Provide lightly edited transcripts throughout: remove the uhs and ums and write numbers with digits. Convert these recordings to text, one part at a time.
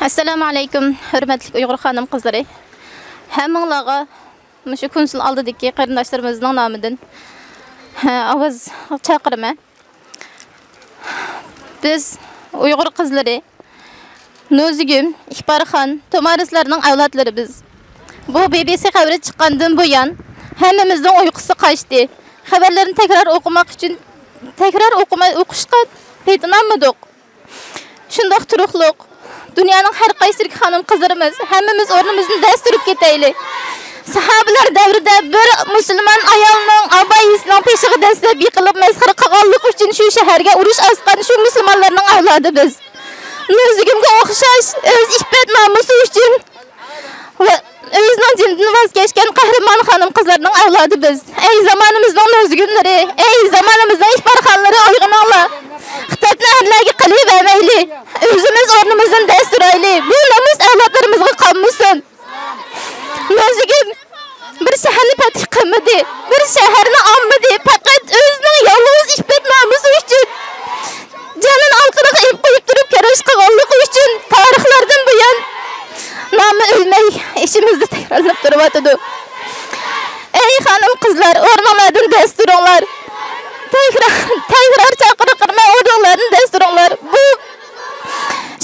Assalamu alaykum, hörmətli Uyğur xanım qızları. Həminlağa şu konsul aldıdakı qarindaşlarımızın namıdan avaz çağırma. Biz Uyğur qızları Nozigüm, İhbarxan, Tomarislarının avlatları biz. Bu BBC xəbəri çıxandan bu yan həmmimizin uyqusu qaçdı. Xəbərlərini tekrar oquşqa peytinanmadıq. Şundaq turuqluq. Dünyanın her qaysı xanım qızlarımız həmmimiz ornumuzun dəst turib ketəyli. Sahabeler devrinde bir Müslüman ayalının abayisinin peşiği dəstəb yıqılıb məzxir qağanlıq üçün şu şəhərə uruş asqan şu Müslümanların avladı biz. Nözgümge oxşaş öz iffet namusu üçün ve özünün cildini vazgeçken kahraman hanım kızlarının avladı biz. Ey zamanımızın nözgümleri, ey zamanımızın ihbarxanları oygınanla. Xitaplı əhəlləgi qılı və məyli. Özümüz ornumuzun dəsturaylı. Bu namus avlatlarımızı qalmışsın. Nözgüm bir şəhərini pətih qılmadı. Bir şəhərini almadı. Fakat özünün yalnız iffet namusu üçün canın alqırığı ip qoyup durup kərəş qığanlığı üçün tarixlərdən bu yan namı ölmək işimizde tekrarlanıp duruvatıdı. Ey hanım kızlar, ornamadın desturunlar. Tekrar çakırıqırma ornaların desturunlar. Bu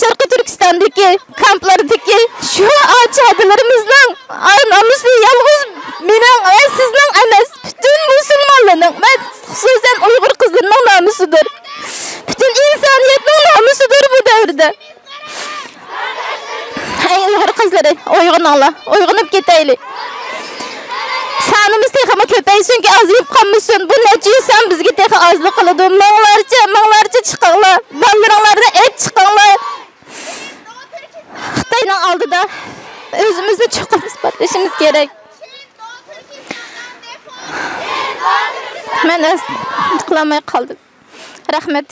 Şarkı Türkistan'daki kamplardaki şu ağaç adılarımızdan namuslu yalnız benim ve sizden emes. Bütün Müslümanların ve hususen Uygur kızlarının namusudur. Bütün insaniyetin namusudur bu devirde. Ey Uygur kızları, uygunup keteyli. Sanımız tekama köpeysin ki azıyıp kalmışsın. Bu neciyi sen bizge teka azlı kılıdın. Mağlarca çıkanlar. Ballarınlarda et çıkanlar. Xitayla aldı da özümüzü çok isbatlaşımız gerek. Ben tıklamaya kaldım. Rahmet.